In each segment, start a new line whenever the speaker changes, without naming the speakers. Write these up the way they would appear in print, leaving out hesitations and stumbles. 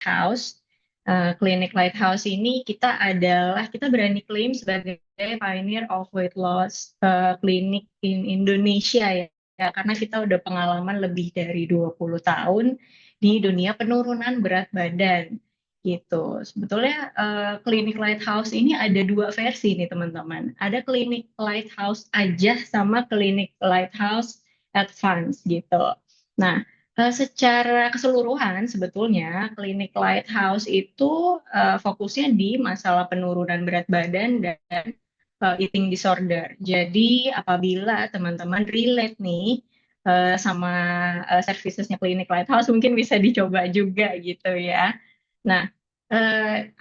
Lighthouse. Klinik Lighthouse ini kita berani klaim sebagai pioneer of weight loss klinik in Indonesia ya. Ya, karena kita udah pengalaman lebih dari 20 tahun di dunia penurunan berat badan gitu. Sebetulnya klinik Lighthouse ini ada dua versi nih teman-teman. Ada klinik Lighthouse aja sama klinik Lighthouse Advance gitu. Nah, secara keseluruhan sebetulnya klinik Lighthouse itu fokusnya di masalah penurunan berat badan dan eating disorder. Jadi apabila teman-teman relate nih sama servicesnya klinik Lighthouse mungkin bisa dicoba juga gitu ya. Nah,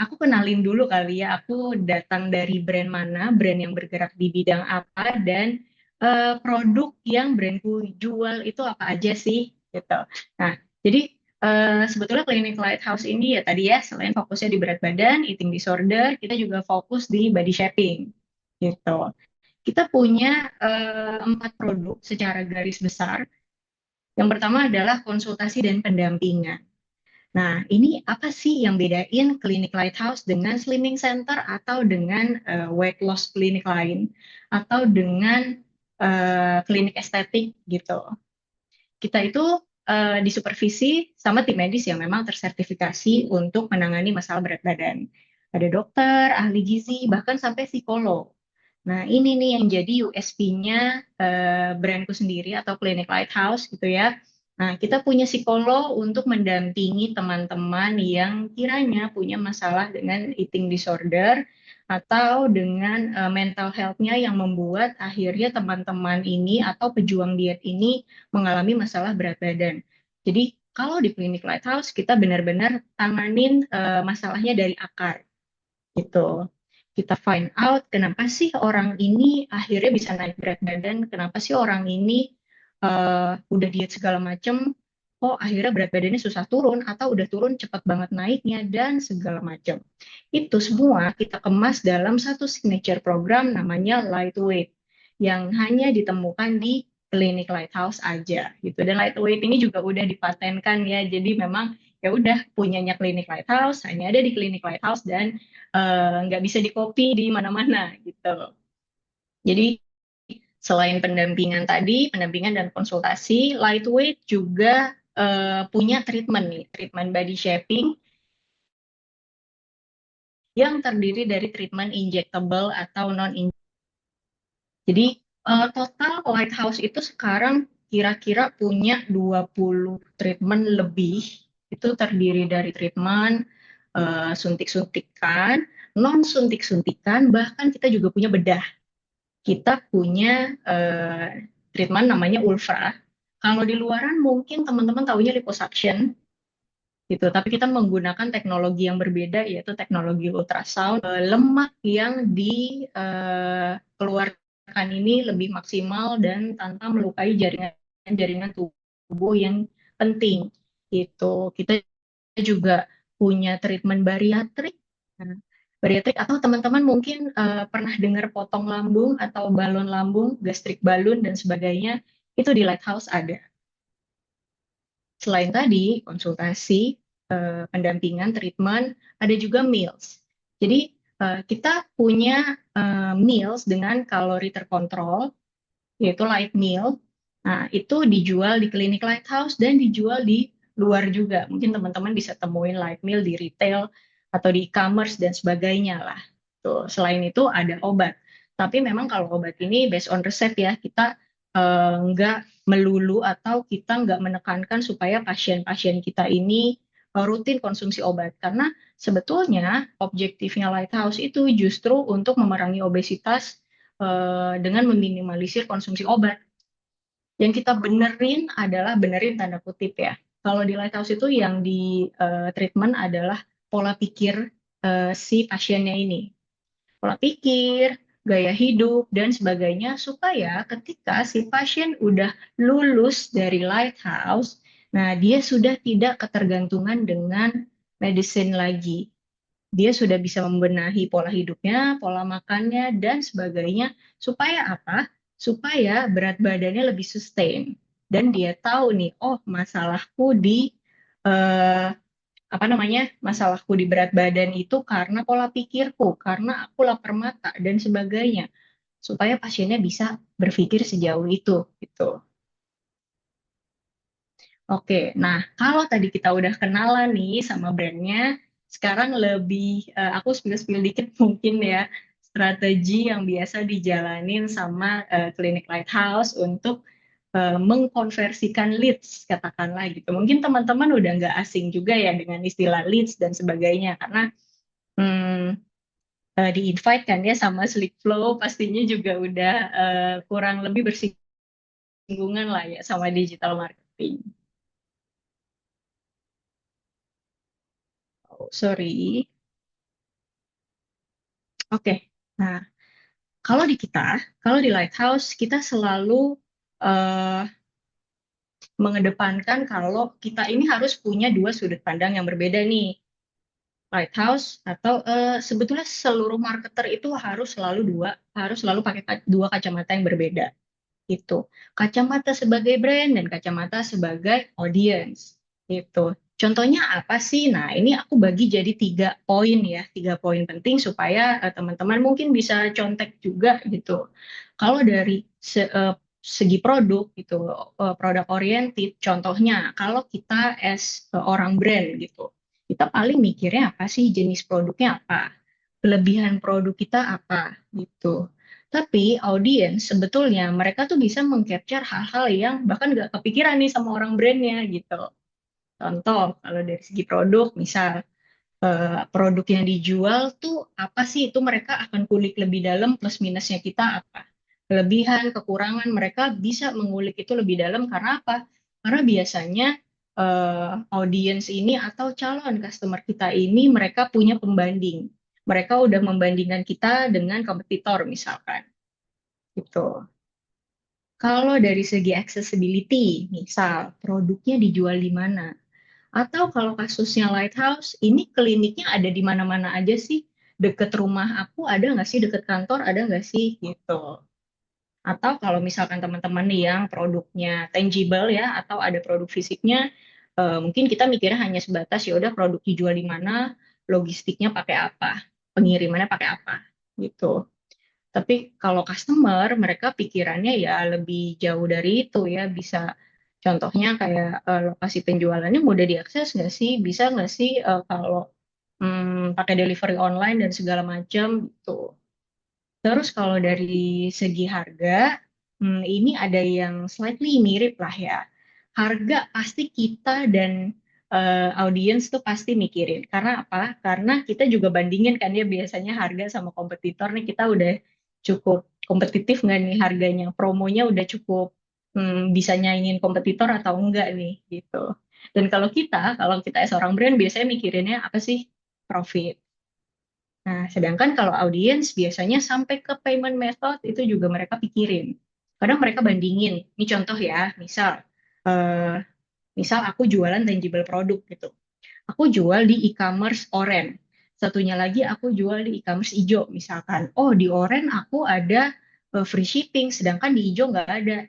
aku kenalin dulu kali ya, aku datang dari brand mana, brand yang bergerak di bidang apa, dan produk yang brandku jual itu apa aja sih gitu. Nah, jadi sebetulnya klinik Lighthouse ini ya tadi ya selain fokusnya di berat badan, eating disorder, kita juga fokus di body shaping gitu. Kita punya 4 produk secara garis besar. Yang pertama adalah konsultasi dan pendampingan. Nah, ini apa sih yang bedain klinik Lighthouse dengan slimming center atau dengan weight loss klinik lain atau dengan klinik estetik gitu. Kita itu disupervisi sama tim medis yang memang tersertifikasi untuk menangani masalah berat badan. Ada dokter, ahli gizi, bahkan sampai psikolog. Nah, ini nih yang jadi USP-nya brandku sendiri atau Clinic Lighthouse gitu ya. Nah, kita punya psikolog untuk mendampingi teman-teman yang kiranya punya masalah dengan eating disorder atau dengan mental health-nya yang membuat akhirnya teman-teman ini atau pejuang diet ini mengalami masalah berat badan. Jadi, kalau di Clinic Lighthouse kita benar-benar tanganin masalahnya dari akar gitu. Kita find out kenapa sih orang ini akhirnya bisa naik berat badan, kenapa sih orang ini udah diet segala macem, kok akhirnya berat badannya susah turun atau udah turun cepat banget naiknya dan segala macam. Itu semua kita kemas dalam satu signature program namanya Lightweight yang hanya ditemukan di klinik Lighthouse aja gitu. Dan Lightweight ini juga udah dipatenkan ya. Jadi memang ya udah punyanya klinik Lighthouse, hanya ada di klinik Lighthouse dan nggak bisa dikopi di mana-mana gitu. Jadi selain pendampingan tadi, pendampingan dan konsultasi, Lightweight juga punya treatment nih, treatment body shaping yang terdiri dari treatment injectable atau non injectable. Jadi total Lighthouse itu sekarang kira-kira punya 20 treatment lebih. Itu terdiri dari treatment suntik-suntikan, non suntik-suntikan, bahkan kita juga punya bedah. Kita punya treatment namanya Ulfra. Kalau di luaran mungkin teman-teman taunya liposuction gitu, tapi kita menggunakan teknologi yang berbeda yaitu teknologi ultrasound. Lemak yang dikeluarkan ini lebih maksimal dan tanpa melukai jaringan-jaringan tubuh yang penting. Gitu. Kita juga punya treatment bariatrik. Nah, bariatrik atau teman-teman mungkin pernah dengar potong lambung atau balon lambung, gastrik balloon dan sebagainya, itu di Lighthouse ada. Selain tadi konsultasi, pendampingan, treatment, ada juga meals. Jadi kita punya meals dengan kalori terkontrol, yaitu light meal. Nah, itu dijual di klinik Lighthouse dan dijual di luar juga. Mungkin teman-teman bisa temuin light meal di retail atau di e-commerce dan sebagainya lah. Tuh, selain itu ada obat. Tapi memang kalau obat ini based on resep ya, kita nggak melulu atau kita nggak menekankan supaya pasien-pasien kita ini rutin konsumsi obat. Karena sebetulnya objektifnya Lighthouse itu justru untuk memerangi obesitas dengan meminimalisir konsumsi obat. Yang kita benerin adalah benerin tanda kutip ya. Kalau di Lighthouse itu yang di treatment adalah pola pikir si pasiennya ini. Pola pikir, gaya hidup, dan sebagainya supaya ketika si pasien udah lulus dari Lighthouse, nah dia sudah tidak ketergantungan dengan medicine lagi. Dia sudah bisa membenahi pola hidupnya, pola makannya, dan sebagainya. Supaya apa? Supaya berat badannya lebih sustain. Dan dia tahu nih, oh masalahku di eh, apa namanya, masalahku di berat badan itu karena pola pikirku, karena aku lapar mata dan sebagainya, supaya pasiennya bisa berpikir sejauh itu gitu. Oke, nah kalau tadi kita udah kenalan nih sama brandnya, sekarang lebih aku spill-spill dikit mungkin ya strategi yang biasa dijalanin sama klinik Lighthouse untuk mengkonversikan leads katakanlah gitu. Mungkin teman-teman udah nggak asing juga ya dengan istilah leads dan sebagainya karena hmm, di-invite kan ya sama Slick Flow pastinya juga udah kurang lebih bersinggungan lah ya sama digital marketing. Oh, sorry. Oke, nah kalau di kita, kalau di Lighthouse kita selalu eh, mengedepankan kalau kita ini harus punya dua sudut pandang yang berbeda nih. Lighthouse atau sebetulnya seluruh marketer itu harus selalu pakai dua kacamata yang berbeda. Itu kacamata sebagai brand dan kacamata sebagai audience itu. Contohnya apa sih? Nah, ini aku bagi jadi 3 poin ya, 3 poin penting supaya teman-teman mungkin bisa contek juga gitu. Kalau dari segi produk gitu, produk oriented, contohnya kalau kita as orang brand gitu, kita paling mikirnya apa sih, jenis produknya apa, kelebihan produk kita apa gitu. Tapi audiens sebetulnya mereka tuh bisa mengcapture hal-hal yang bahkan nggak kepikiran nih sama orang brandnya gitu. Contoh, kalau dari segi produk, misal produk yang dijual tuh apa sih, itu mereka akan kulik lebih dalam plus minusnya kita apa. Kelebihan, kekurangan, mereka bisa mengulik itu lebih dalam karena apa? Karena biasanya audiens ini atau calon customer kita ini mereka punya pembanding. Mereka udah membandingkan kita dengan kompetitor misalkan. Gitu. Kalau dari segi accessibility, misal produknya dijual di mana, atau kalau kasusnya Lighthouse, ini kliniknya ada di mana-mana aja sih, deket rumah aku ada nggak sih, deket kantor ada nggak sih, gitu. Atau kalau misalkan teman-teman nih yang produknya tangible ya, atau ada produk fisiknya, mungkin kita mikirnya hanya sebatas ya udah produk dijual di mana, logistiknya pakai apa, pengirimannya pakai apa, gitu. Tapi kalau customer, mereka pikirannya ya lebih jauh dari itu ya. Bisa contohnya kayak lokasi penjualannya mudah diakses nggak sih? Bisa nggak sih kalau pakai delivery online dan segala macam gitu. Terus kalau dari segi harga, ini ada yang slightly mirip lah ya. Harga pasti kita dan audiens tuh pasti mikirin. Karena apa? Karena kita juga bandingin kan ya biasanya harga sama kompetitor nih kita udah cukup kompetitif nggak nih harganya? Promonya udah cukup bisa nyaingin kompetitor atau enggak nih gitu. Dan kalau kita seorang brand biasanya mikirinnya apa sih? Profit. Nah, sedangkan kalau audiens biasanya sampai ke payment method itu juga mereka pikirin. Kadang mereka bandingin. Ini contoh ya, eh, misal aku jualan tangible produk gitu. Aku jual di e-commerce Oren. Satunya lagi aku jual di e-commerce Ijo misalkan. Oh, di Oren aku ada free shipping, sedangkan di Ijo nggak ada.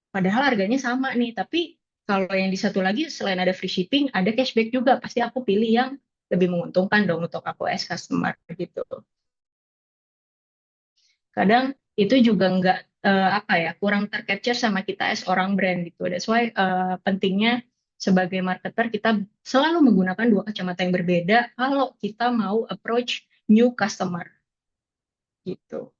Padahal harganya sama nih, tapi kalau yang di satu lagi selain ada free shipping, ada cashback juga. Pasti aku pilih yang lebih menguntungkan dong untuk aku as customer gitu. Kadang itu juga nggak apa ya, kurang tercapture sama kita as orang brand gitu. That's why pentingnya sebagai marketer kita selalu menggunakan dua kacamata yang berbeda kalau kita mau approach new customer gitu.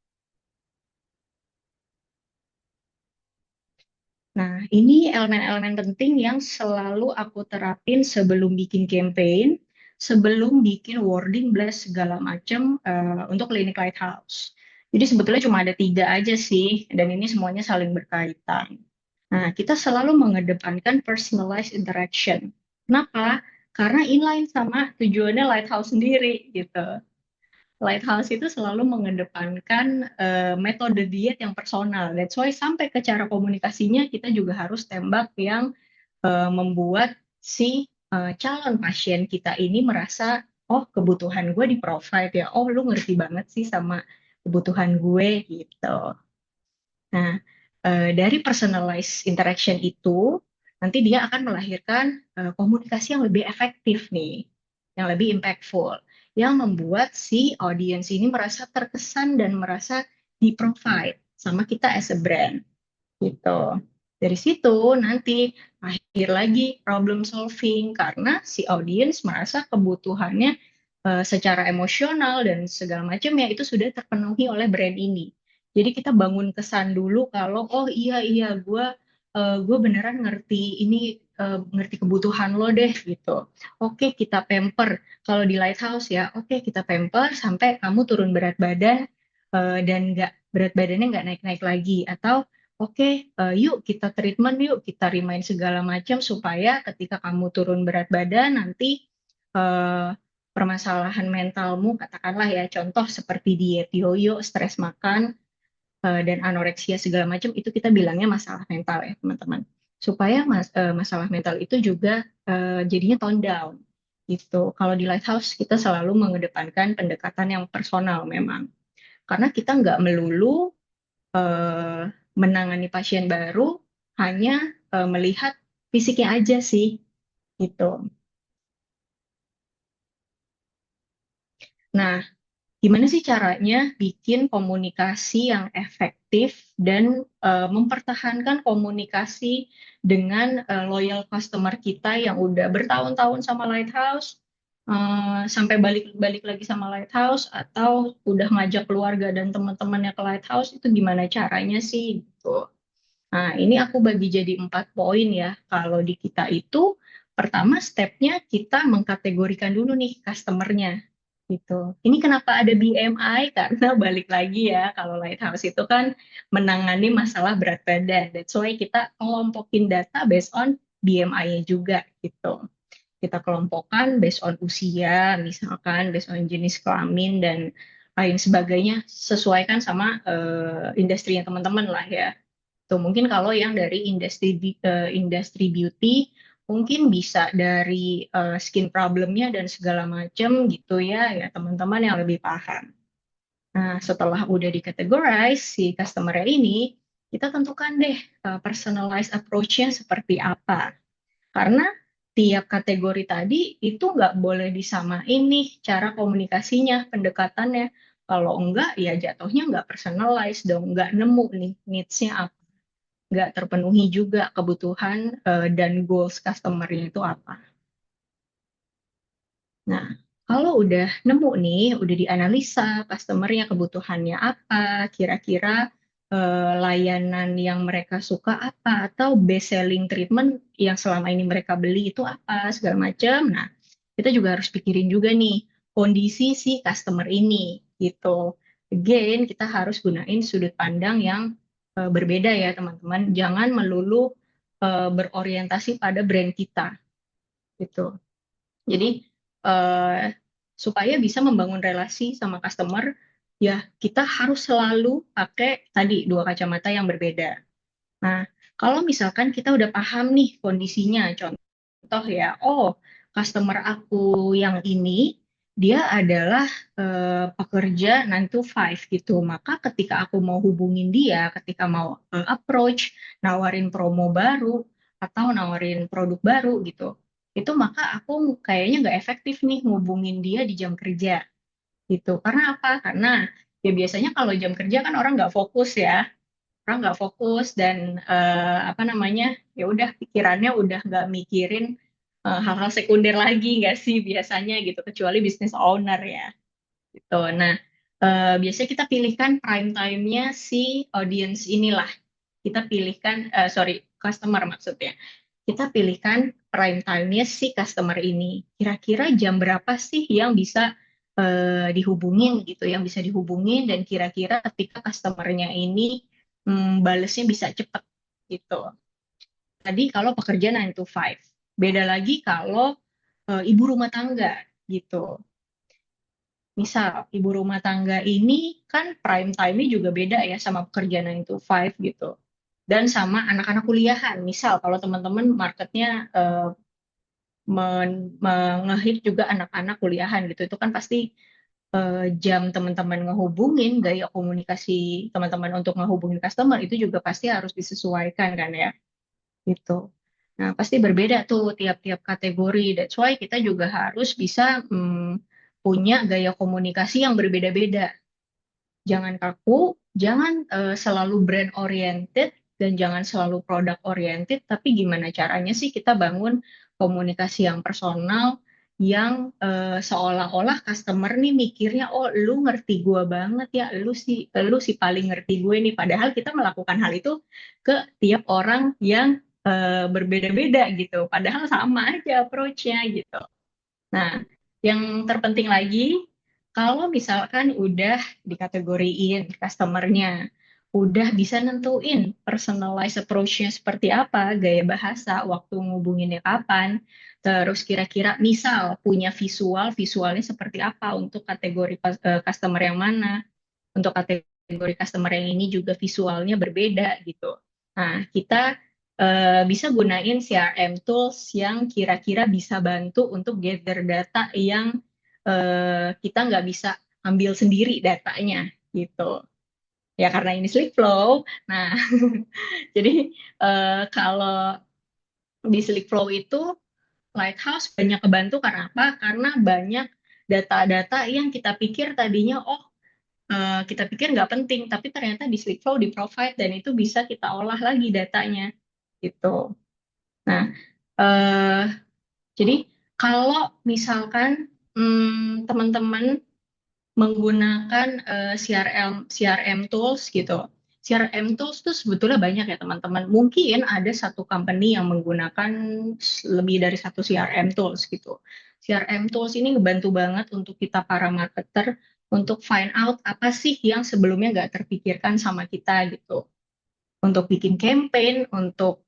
Nah, ini elemen-elemen penting yang selalu aku terapin sebelum bikin campaign, sebelum bikin wording blast segala macam untuk Clinic Lighthouse. Jadi sebetulnya cuma ada 3 aja sih, dan ini semuanya saling berkaitan. Nah, kita selalu mengedepankan personalized interaction. Kenapa? Karena inline sama tujuannya Lighthouse sendiri gitu. Lighthouse itu selalu mengedepankan metode diet yang personal. That's why sampai ke cara komunikasinya kita juga harus tembak yang membuat si calon pasien kita ini merasa, oh kebutuhan gue di provide ya, oh lu ngerti banget sih sama kebutuhan gue gitu. Nah, dari personalized interaction itu nanti dia akan melahirkan komunikasi yang lebih efektif nih, yang lebih impactful, yang membuat si audience ini merasa terkesan dan merasa di-provide sama kita as a brand gitu. Dari situ nanti akhir lagi problem solving karena si audience merasa kebutuhannya secara emosional dan segala macamnya itu sudah terpenuhi oleh brand ini. Jadi kita bangun kesan dulu kalau oh iya iya gue beneran ngerti ini ngerti kebutuhan lo deh gitu. Oke kita pamper kalau di Lighthouse ya. Oke kita pamper sampai kamu turun berat badan dan nggak berat badannya nggak naik-naik lagi atau oke, yuk kita treatment, yuk kita remind segala macam supaya ketika kamu turun berat badan nanti eh, permasalahan mentalmu, katakanlah ya, contoh seperti diet yoyo, stres makan, dan anoreksia segala macam, itu kita bilangnya masalah mental ya teman-teman. Supaya masalah mental itu juga jadinya tone down. Gitu. Kalau di Lighthouse kita selalu mengedepankan pendekatan yang personal memang. Karena kita nggak melulu eh, menangani pasien baru hanya melihat fisiknya aja sih gitu. Nah, gimana sih caranya bikin komunikasi yang efektif dan mempertahankan komunikasi dengan loyal customer kita yang udah bertahun-tahun sama Lighthouse sampai balik-balik lagi sama Lighthouse atau udah ngajak keluarga dan teman-temannya ke Lighthouse itu gimana caranya sih gitu. Nah, ini aku bagi jadi 4 poin ya. Kalau di kita itu, pertama stepnya kita mengkategorikan dulu nih customernya. Gitu. Ini kenapa ada BMI? Karena balik lagi ya, kalau Lighthouse itu kan menangani masalah berat badan. That's why kita kelompokin data based on BMI-nya juga gitu. Kita kelompokkan based on usia, misalkan based on jenis kelamin dan lain sebagainya, sesuaikan sama industri yang teman-teman lah ya. Tuh, mungkin kalau yang dari industri beauty mungkin bisa dari skin problemnya dan segala macam gitu ya ya teman-teman yang lebih paham. Nah, setelah udah dikategorize si customer ini, kita tentukan deh personalized approach-nya seperti apa. Karena tiap kategori tadi itu nggak boleh disamain nih cara komunikasinya, pendekatannya. Kalau enggak, ya jatuhnya nggak personalized dong, nggak nemu nih needs-nya apa, nggak terpenuhi juga kebutuhan dan goals customer-nya itu apa. Nah, kalau udah nemu nih, udah dianalisa customer-nya kebutuhannya apa, kira-kira layanan yang mereka suka apa, atau best selling treatment yang selama ini mereka beli itu apa, segala macam. Nah, kita juga harus pikirin juga nih kondisi si customer ini gitu. Again, kita harus gunain sudut pandang yang berbeda ya teman-teman. Jangan melulu berorientasi pada brand kita gitu. Jadi eh, supaya bisa membangun relasi sama customer, ya kita harus selalu pakai tadi dua kacamata yang berbeda. Nah, kalau misalkan kita udah paham nih kondisinya, contoh ya, oh customer aku yang ini dia adalah pekerja 9 to 5 gitu. Maka ketika aku mau hubungin dia, ketika mau approach, nawarin promo baru atau nawarin produk baru gitu, itu maka aku kayaknya nggak efektif nih ngubungin dia di jam kerja gitu. Karena apa? Karena ya biasanya kalau jam kerja kan orang nggak fokus ya, orang nggak fokus dan apa namanya ya udah pikirannya udah nggak mikirin hal-hal sekunder lagi nggak sih biasanya gitu kecuali business owner ya gitu. Nah biasanya kita pilihkan prime time-nya si audience inilah, kita pilihkan sorry customer maksudnya, kita pilihkan prime time-nya si customer ini. Kira-kira jam berapa sih yang bisa dihubungin gitu, yang bisa dihubungin dan kira-kira ketika customernya ini balesnya bisa cepet gitu. Tadi kalau pekerja 9 to 5. Beda lagi kalau ibu rumah tangga gitu. Misal ibu rumah tangga ini kan prime time-nya juga beda ya sama pekerja 9 to 5 gitu. Dan sama anak-anak kuliahan. Misal kalau teman-teman marketnya mengehit juga anak-anak kuliahan gitu. Itu kan pasti jam teman-teman ngehubungin, gaya komunikasi teman-teman untuk ngehubungin customer itu juga pasti harus disesuaikan kan ya gitu. Nah, pasti berbeda tuh tiap-tiap kategori. That's why kita juga harus bisa punya gaya komunikasi yang berbeda-beda. Jangan kaku, jangan selalu brand oriented, dan jangan selalu product oriented, tapi gimana caranya sih kita bangun komunikasi yang personal, yang seolah-olah customer nih mikirnya, oh lu ngerti gue banget ya, lu sih paling ngerti gue nih, padahal kita melakukan hal itu ke tiap orang yang berbeda-beda gitu, padahal sama aja approach-nya gitu. Nah, yang terpenting lagi, kalau misalkan udah dikategoriin customer-nya, udah bisa nentuin personalized approach-nya seperti apa, gaya bahasa, waktu ngubunginnya kapan, terus kira-kira misal punya visualnya seperti apa untuk kategori customer yang mana, untuk kategori customer yang ini juga visualnya berbeda gitu. Nah, kita bisa gunain CRM tools yang kira-kira bisa bantu untuk gather data yang kita nggak bisa ambil sendiri datanya gitu. Ya karena ini Sleep Flow. Nah, jadi kalau di Sleep Flow itu Lighthouse banyak kebantu karena apa? Karena banyak data-data yang kita pikir tadinya kita pikir nggak penting, tapi ternyata di Sleepflow di provide dan itu bisa kita olah lagi datanya gitu. Nah, eh, jadi kalau misalkan teman-teman menggunakan CRM tools gitu, CRM tools tuh sebetulnya banyak ya teman-teman. Mungkin ada satu company yang menggunakan lebih dari satu CRM tools gitu. CRM tools ini ngebantu banget untuk kita para marketer untuk find out apa sih yang sebelumnya nggak terpikirkan sama kita gitu. Untuk bikin campaign, untuk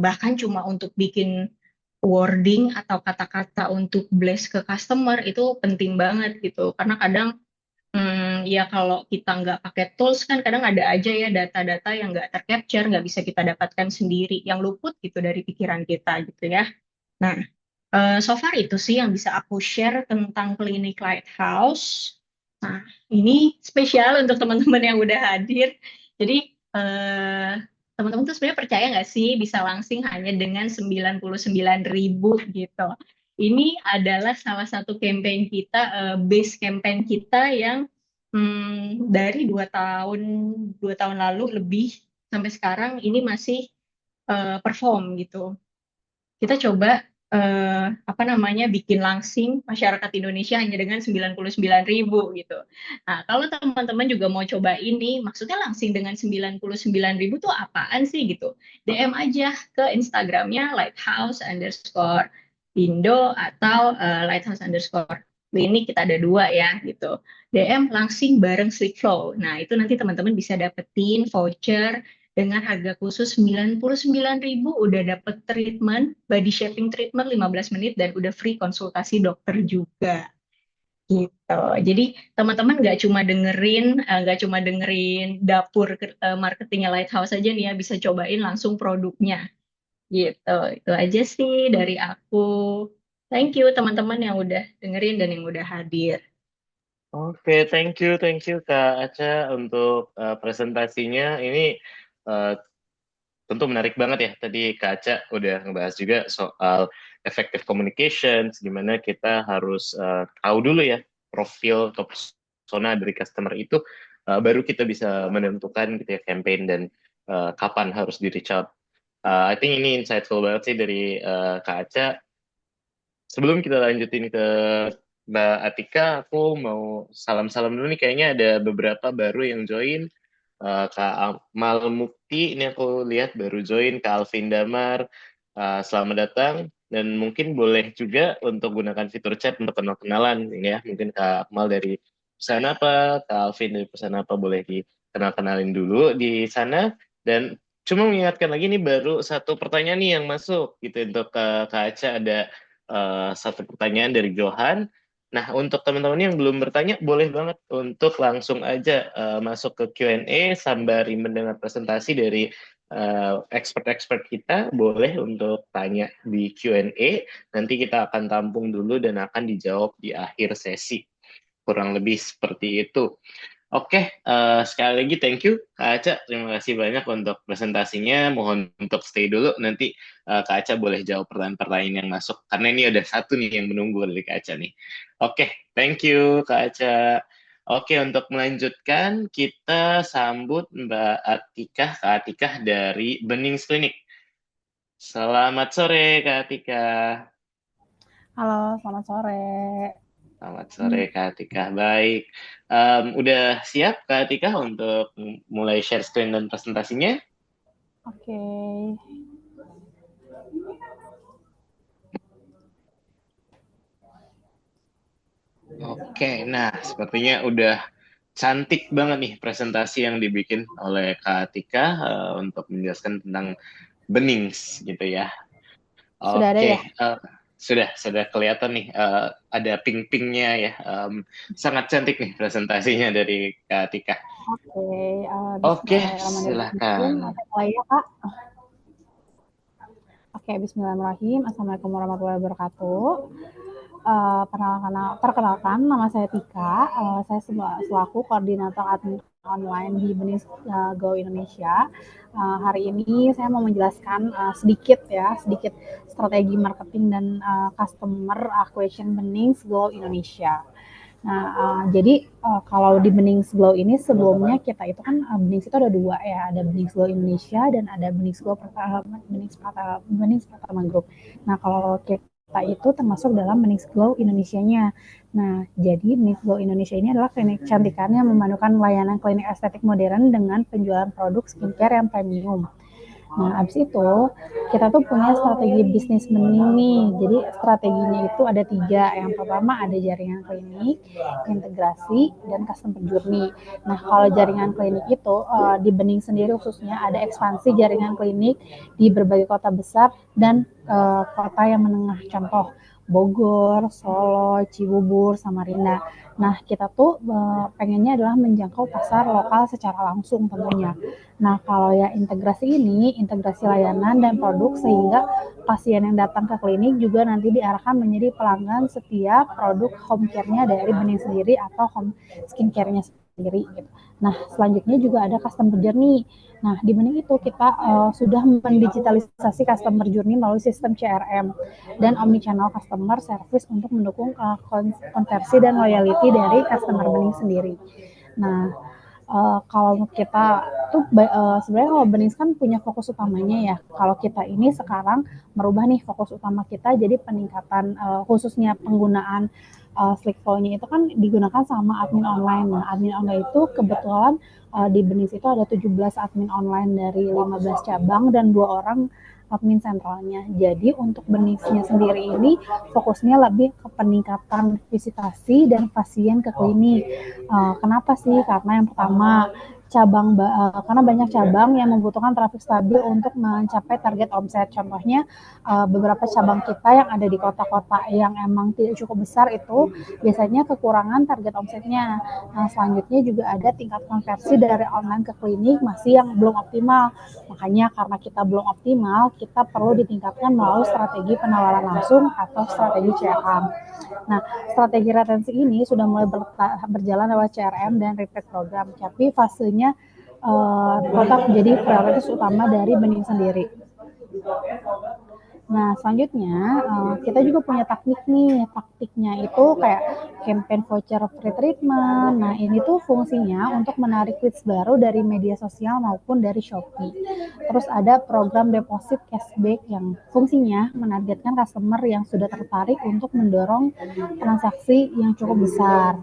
bahkan cuma untuk bikin wording atau kata-kata untuk blast ke customer itu penting banget gitu. Karena kadang ya kalau kita nggak pakai tools kan kadang ada aja ya data-data yang nggak tercapture, nggak bisa kita dapatkan sendiri, yang luput gitu dari pikiran kita gitu ya. Nah, so far itu sih yang bisa aku share tentang klinik Lighthouse. Nah, ini spesial untuk teman-teman yang udah hadir. Jadi, eh, teman-teman tuh sebenarnya percaya nggak sih bisa langsing hanya dengan 99.000 gitu. Ini adalah salah satu campaign kita, base campaign kita yang dari 2 tahun lalu lebih sampai sekarang ini masih perform gitu. Kita coba apa namanya bikin langsing masyarakat Indonesia hanya dengan 99.000 gitu. Nah, kalau teman-teman juga mau coba ini, maksudnya langsing dengan 99.000 tuh apaan sih gitu? DM aja ke Instagramnya lighthouse underscore Indo atau lighthouse underscore ini kita ada dua ya gitu. DM langsing bareng Sleepflow. Nah, itu nanti teman-teman bisa dapetin voucher dengan harga khusus 99.000 udah dapet treatment, body shaping treatment 15 menit dan udah free konsultasi dokter juga gitu. Jadi teman-teman nggak cuma dengerin dapur marketingnya Lighthouse aja nih ya, bisa cobain langsung produknya gitu. Itu aja sih dari aku. Thank you teman-teman yang udah dengerin dan yang udah hadir.
Oke, thank you Kak Aca untuk presentasinya. Ini eh, tentu menarik banget ya. Tadi Kak Aca udah ngebahas juga soal effective communications, gimana kita harus tahu dulu ya profil atau persona dari customer itu, baru kita bisa menentukan gitu ya campaign dan kapan harus di reach out. I think ini insightful banget sih dari Kak Aca. Sebelum kita lanjutin ke Mbak Atika, aku mau salam-salam dulu nih. Kayaknya ada beberapa baru yang join. Kak Amal Mukti, ini aku lihat baru join. Kak Alvin Damar, selamat datang. Dan mungkin boleh juga untuk gunakan fitur chat untuk kenal-kenalan. Ya, mungkin Kak Amal dari perusahaan apa, Kak Alvin dari perusahaan apa, boleh dikenal-kenalin dulu di sana. Dan cuma mengingatkan lagi nih baru satu pertanyaan nih yang masuk gitu untuk Kak Aca ada satu pertanyaan dari Johan. Nah, untuk teman-teman yang belum bertanya, boleh banget untuk langsung aja masuk ke Q&A sembari mendengar presentasi dari expert-expert kita. Boleh untuk tanya di Q&A. Nanti kita akan tampung dulu dan akan dijawab di akhir sesi. Kurang lebih seperti itu. Oke, sekali lagi thank you Kak Aca. Terima kasih banyak untuk presentasinya. Mohon untuk stay dulu. Nanti Kak Aca boleh jawab pertanyaan-pertanyaan yang masuk. Karena ini ada satu nih yang menunggu dari Kak Aca nih. Oke, thank you Kak Aca. Oke, untuk melanjutkan kita sambut Mbak Atikah, Kak Atikah dari Benings Clinic. Selamat sore Kak Atikah.
Halo, selamat sore.
Selamat sore Kak Atikah. Baik. Udah siap Kak Atikah untuk mulai share screen dan presentasinya?
Oke.
Oke, nah sepertinya udah cantik banget nih presentasi yang dibikin oleh Kak Atika untuk menjelaskan tentang Benings gitu ya.
Sudah ada
Oke,
ya?
sudah kelihatan nih ada ping-pingnya ya. Sangat cantik nih presentasinya dari Kak Atika.
Oke,
Oke,
bismillahirrahmanirrahim.
silakan.
Mulai ya, Kak. Oke, bismillahirrahmanirrahim. Assalamualaikum warahmatullahi wabarakatuh. Perkenalkan, nama saya Tika. Saya selaku koordinator admin online di Bening Go Indonesia. Hari ini saya mau menjelaskan sedikit strategi marketing dan customer acquisition Bening Go Indonesia. Nah, jadi kalau di Benings Glow ini sebelumnya kita itu kan Benings itu ada dua ya, ada Benings Glow Indonesia dan ada Benings Glow Benings Pratama Group. Nah, kalau kita itu termasuk dalam Benings Glow Indonesianya. Nah, jadi Benings Glow Indonesia ini adalah klinik kecantikan yang memadukan layanan klinik estetik modern dengan penjualan produk skincare yang premium. Nah, abis itu kita tuh punya strategi bisnis bening nih. Jadi strateginya itu ada 3. Yang pertama ada jaringan klinik, integrasi, dan customer journey. Nah, kalau jaringan klinik itu di Bening sendiri khususnya ada ekspansi jaringan klinik di berbagai kota besar dan kota yang menengah. Contoh Bogor, Solo, Cibubur, Samarinda. Nah, kita tuh pengennya adalah menjangkau pasar lokal secara langsung tentunya. Nah, kalau ya integrasi ini, integrasi layanan dan produk sehingga pasien yang datang ke klinik juga nanti diarahkan menjadi pelanggan setiap produk home care-nya dari Bening sendiri atau home skincare-nya sendiri gitu. Nah, selanjutnya juga ada customer journey. Nah, di Bening itu kita sudah mendigitalisasi customer journey melalui sistem CRM dan omnichannel customer service untuk mendukung konversi dan loyalty dari customer Bening sendiri. Nah, kalau kita tuh sebenarnya kalau Bening kan punya fokus utamanya ya. Kalau kita ini sekarang merubah nih fokus utama kita jadi peningkatan khususnya penggunaan Slick Flow-nya itu kan digunakan sama admin online. Nah, admin online itu kebetulan di Bening itu ada 17 admin online dari 15 cabang dan 2 orang admin sentralnya. Jadi untuk Beningsnya sendiri ini fokusnya lebih ke peningkatan visitasi dan pasien ke klinik. Kenapa sih? Karena yang pertama karena banyak cabang yang membutuhkan trafik stabil untuk mencapai target omset. Contohnya beberapa cabang kita yang ada di kota-kota yang emang tidak cukup besar itu biasanya kekurangan target omsetnya. Nah, selanjutnya juga ada tingkat konversi dari online ke klinik masih yang belum optimal. Makanya karena kita belum optimal, kita perlu ditingkatkan melalui strategi penawaran langsung atau strategi CRM. Nah, strategi retensi ini sudah mulai berjalan lewat CRM dan repeat program, tapi fasenya tetap menjadi prioritas utama dari Bening sendiri. Nah, selanjutnya kita juga punya taktik nih. Taktiknya itu kayak campaign voucher free treatment. Nah, ini tuh fungsinya untuk menarik leads baru dari media sosial maupun dari Shopee. Terus ada program deposit cashback yang fungsinya menargetkan customer yang sudah tertarik untuk mendorong transaksi yang cukup besar.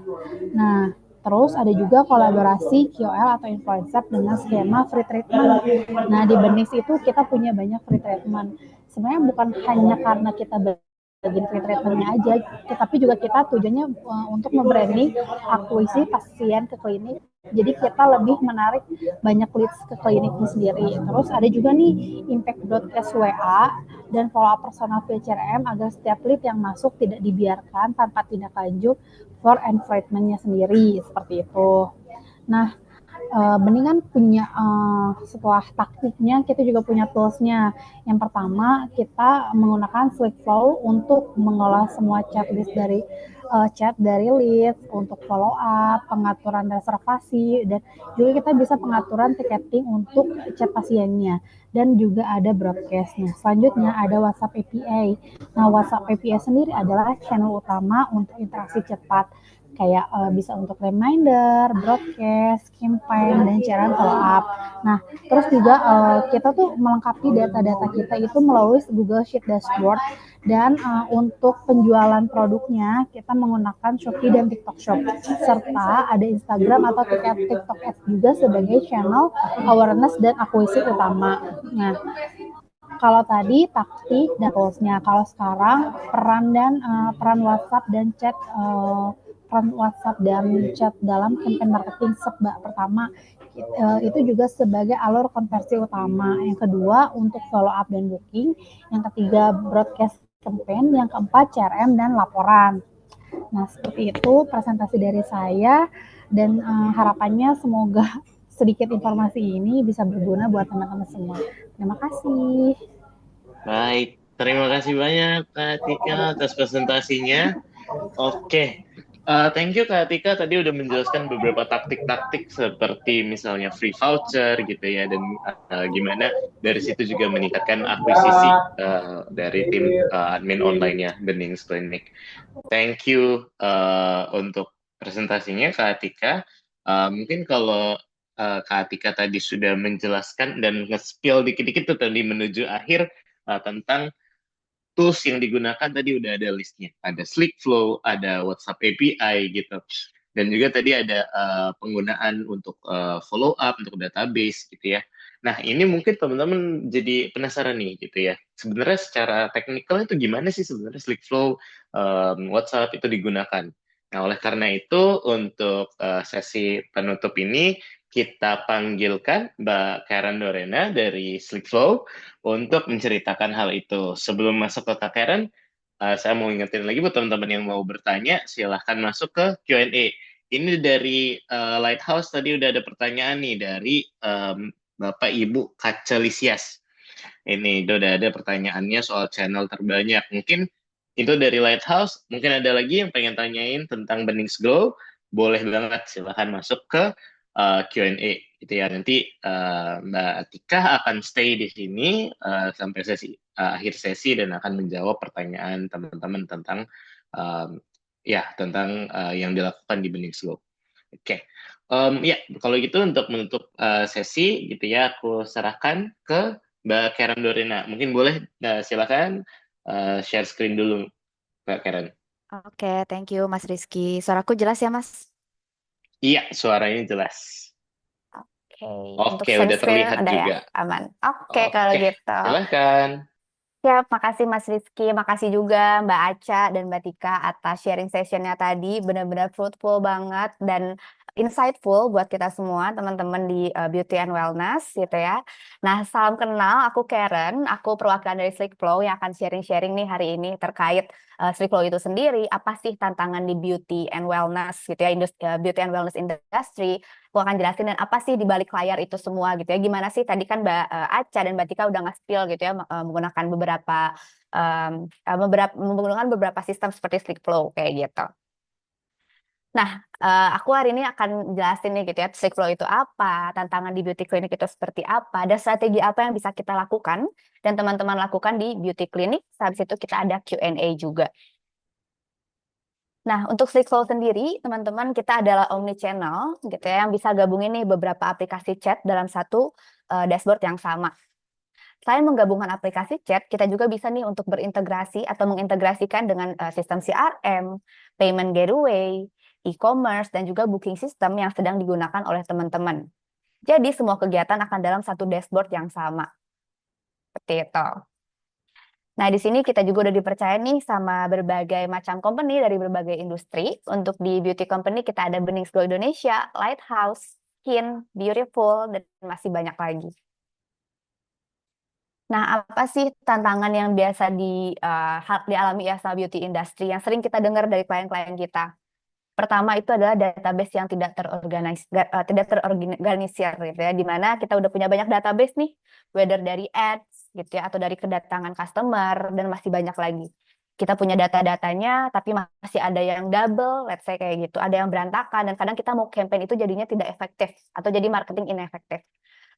Nah, terus ada juga kolaborasi KOL atau influencer dengan skema free treatment. Nah, di Benis itu kita punya banyak free treatment. Sebenarnya bukan hanya karena kita bagian free treatment-nya aja, tetapi juga kita tujuannya untuk membranding akuisisi pasien ke klinik. Jadi kita lebih menarik banyak leads ke kliniknya sendiri. Terus ada juga nih impact broadcast WA dan follow up personal via CRM agar setiap lead yang masuk tidak dibiarkan tanpa tindak lanjut for and treatment-nya sendiri seperti itu. Nah, mendingan punya setelah taktiknya kita juga punya toolsnya. Yang pertama kita menggunakan Slackflow untuk mengolah semua chat dari leads, untuk follow up, pengaturan reservasi, dan juga kita bisa pengaturan ticketing untuk chat pasiennya, dan juga ada broadcastnya. Selanjutnya ada WhatsApp API. Nah, WhatsApp API sendiri adalah channel utama untuk interaksi cepat, kayak bisa untuk reminder, broadcast, campaign, dan cara follow up. Nah, terus juga kita tuh melengkapi data-data kita itu melalui Google Sheet Dashboard, dan untuk penjualan produknya kita menggunakan Shopee dan TikTok Shop, serta ada Instagram atau TikTok Ads juga sebagai channel awareness dan akuisisi utama. Nah, kalau tadi taktik dan toolsnya, kalau sekarang peran WhatsApp dan chat dalam campaign marketing pertama itu juga sebagai alur konversi utama. Yang kedua untuk follow up dan booking. Yang ketiga broadcast campaign. Yang keempat CRM dan laporan. Nah, seperti itu presentasi dari saya, dan harapannya semoga sedikit informasi ini bisa berguna buat teman-teman semua. Terima kasih.
Baik, terima kasih banyak Kak Tika atas presentasinya. Oke, thank you Kak Tika tadi udah menjelaskan beberapa taktik-taktik seperti misalnya free voucher gitu ya, dan gimana dari situ juga meningkatkan akuisisi dari tim admin online-nya Benings Clinic. Thank you untuk presentasinya Kak Tika. Mungkin kalau Kak Tika tadi sudah menjelaskan dan nge-spill dikit-dikit tuh tadi menuju akhir tentang tools yang digunakan, tadi udah ada listnya. Ada Slackflow, ada WhatsApp API gitu. Dan juga tadi ada penggunaan untuk follow up, untuk database gitu ya. Nah, ini mungkin teman-teman jadi penasaran nih gitu ya. Sebenarnya secara teknikal itu gimana sih sebenarnya Slackflow, WhatsApp itu digunakan. Nah, oleh karena itu untuk sesi penutup ini kita panggilkan Mbak Karen Dorena dari Slackflow untuk menceritakan hal itu. Sebelum masuk ke Kak Karen, saya mau ingetin lagi buat teman-teman yang mau bertanya, silahkan masuk ke Q&A. Ini dari Lighthouse tadi udah ada pertanyaan nih dari Bapak Ibu Kaca Lisias. Ini udah ada pertanyaannya soal channel terbanyak. Mungkin itu dari Lighthouse. Mungkin ada lagi yang pengen tanyain tentang Benings Glow. Boleh banget, silahkan masuk ke Q&A. Gitu ya. Nanti Mbak Tika akan stay di sini sampai akhir sesi dan akan menjawab pertanyaan teman-teman tentang tentang yang dilakukan di Benings Glow. Oke. Ya, kalau gitu untuk menutup sesi gitu ya, aku serahkan ke Mbak Karen Dorena. Mungkin boleh silakan share screen dulu, Mbak Karen.
Oke, thank you Mas Rizky. Suaraku jelas ya Mas?
Iya, suaranya jelas.
Oke, untuk
Oke,
share
udah
screen
terlihat
udah ya,
juga.
aman. Oke, kalau gitu.
Silahkan.
Siap, makasih Mas Rizky, makasih juga Mbak Aca dan Mbak Tika atas sharing sessionnya tadi, benar-benar fruitful banget dan insightful buat kita semua, teman-teman di Beauty and Wellness gitu ya. Nah, salam kenal, aku Karen, aku perwakilan dari Slackflow yang akan sharing-sharing nih hari ini terkait Slackflow itu sendiri, apa sih tantangan di Beauty and Wellness gitu ya, Beauty and Wellness industry. Aku akan jelasin dan apa sih di balik layar itu semua gitu ya. Gimana sih tadi kan Mbak Aca dan Mbak Tika udah nge-spill gitu ya menggunakan menggunakan beberapa sistem seperti Slackflow kayak gitu. Nah, aku hari ini akan jelasin nih gitu ya, Slackflow itu apa, tantangan di beauty clinic itu seperti apa, dan strategi apa yang bisa kita lakukan dan teman-teman lakukan di beauty clinic. Habis itu kita ada Q&A juga. Nah, untuk Slackflow sendiri, teman-teman, kita adalah omni-channel gitu ya, yang bisa gabungin nih beberapa aplikasi chat dalam satu dashboard yang sama. Selain menggabungkan aplikasi chat, kita juga bisa nih untuk berintegrasi atau mengintegrasikan dengan sistem CRM, payment gateway, e-commerce, dan juga booking system yang sedang digunakan oleh teman-teman. Jadi semua kegiatan akan dalam satu dashboard yang sama. Seperti itu. Nah, di sini kita juga udah dipercaya nih sama berbagai macam company dari berbagai industri. Untuk di beauty company kita ada Benings Glow Indonesia, Lighthouse, Skin, Beautiful, dan masih banyak lagi. Nah, apa sih tantangan yang biasa dialami ya sama beauty industry yang sering kita dengar dari klien-klien kita? Pertama itu adalah database yang tidak terorganisir gitu ya, di mana kita udah punya banyak database nih, whether dari ads gitu ya, atau dari kedatangan customer, dan masih banyak lagi. Kita punya data-datanya, tapi masih ada yang double, let's say kayak gitu, ada yang berantakan, dan kadang kita mau campaign itu jadinya tidak efektif, atau jadi marketing inefektif.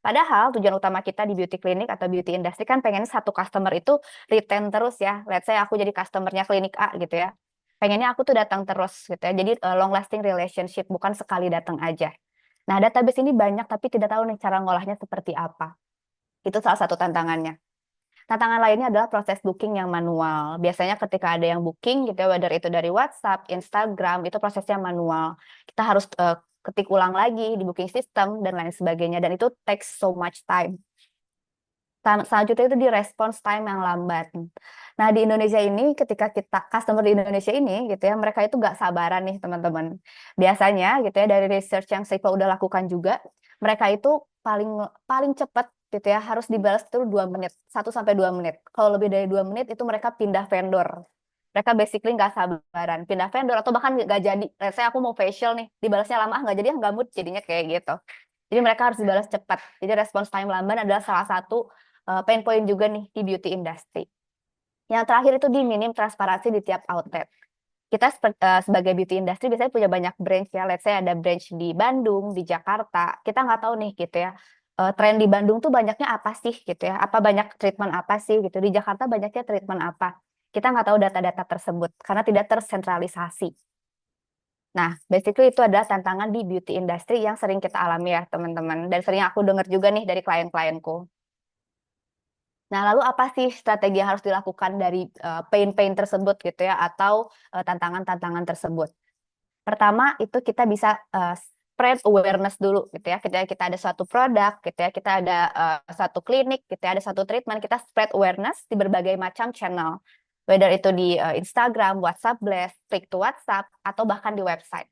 Padahal tujuan utama kita di beauty clinic atau beauty industry kan pengen satu customer itu retain terus ya. Let's say aku jadi customernya klinik A gitu ya. Pengennya aku tuh datang terus gitu ya. Jadi long lasting relationship, bukan sekali datang aja. Nah, database ini banyak tapi tidak tahu nih cara ngolahnya seperti apa. Itu salah satu tantangannya. Tantangan lainnya adalah proses booking yang manual. Biasanya ketika ada yang booking gitu ya, whether itu dari WhatsApp, Instagram, itu prosesnya manual. Kita harus ketik ulang lagi di booking system dan lain sebagainya, dan itu takes so much time. Selanjutnya itu di response time yang lambat. Nah, di Indonesia ini, ketika customer di Indonesia ini gitu ya, mereka itu nggak sabaran nih teman-teman. Biasanya gitu ya, dari research yang Seifa udah lakukan juga, mereka itu paling cepat gitu ya, harus dibalas itu 2 menit, 1 sampai 2 menit. Kalau lebih dari 2 menit itu mereka pindah vendor. Mereka basically nggak sabaran, pindah vendor atau bahkan nggak jadi. Saya aku mau facial nih, dibalasnya lama, nggak jadi, nggak mood, jadinya kayak gitu. Jadi mereka harus dibalas cepat. Jadi response time lambat adalah salah satu pain point juga nih di beauty industry. Yang terakhir itu di minim transparansi di tiap outlet. Kita sebagai beauty industry biasanya punya banyak branch ya. Let's say ada branch di Bandung, di Jakarta. Kita nggak tahu nih gitu ya. Tren di Bandung tuh banyaknya apa sih gitu ya. Apa banyak treatment apa sih gitu. Di Jakarta banyaknya treatment apa. Kita nggak tahu data-data tersebut karena tidak tersentralisasi. Nah, basically itu adalah tantangan di beauty industry yang sering kita alami ya teman-teman. Dan sering aku dengar juga nih dari klien-klienku. Nah, lalu apa sih strategi yang harus dilakukan dari pain-pain tersebut gitu ya, atau tantangan-tantangan tersebut? Pertama, itu kita bisa spread awareness dulu gitu ya. Kita ada suatu produk gitu ya, kita ada satu klinik gitu ya, ada satu treatment, kita spread awareness di berbagai macam channel. Whether itu di Instagram, WhatsApp Blast, click to WhatsApp, atau bahkan di website.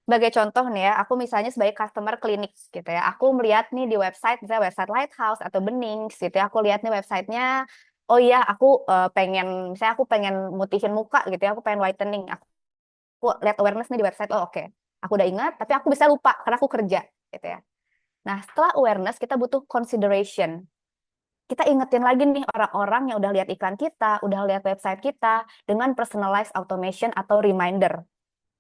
Sebagai contoh nih ya, aku misalnya sebagai customer klinik gitu ya, aku melihat nih di website, misalnya website Lighthouse atau Benings gitu ya, aku lihat nih websitenya, oh iya aku misalnya aku pengen mutihin muka gitu ya, aku pengen whitening, aku lihat awareness nih di website, oh oke, aku udah ingat, tapi aku bisa lupa karena aku kerja gitu ya. Nah, setelah awareness kita butuh consideration. Kita ingetin lagi nih orang-orang yang udah lihat iklan kita, udah lihat website kita dengan personalized automation atau reminder.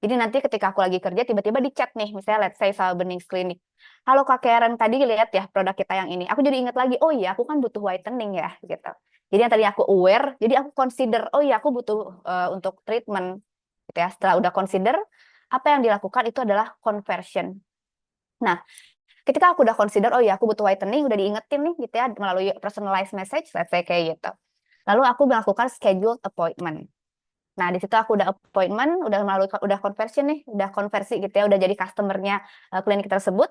Jadi nanti ketika aku lagi kerja, tiba-tiba di chat nih, misalnya let's say Sal Benings Clinic. Halo Kak Karen, tadi lihat ya produk kita yang ini. Aku jadi ingat lagi, oh iya aku kan butuh whitening ya, gitu. Jadi yang tadi aku aware, jadi aku consider, oh iya aku butuh untuk treatment, gitu ya. Setelah udah consider, apa yang dilakukan itu adalah conversion. Nah, ketika aku udah consider, oh iya aku butuh whitening, udah diingetin nih, gitu ya, melalui personalized message, let's say kayak gitu. Lalu aku melakukan scheduled appointment. Nah, di situ aku udah appointment, udah conversion nih, udah konversi gitu ya, udah jadi customernya klinik tersebut.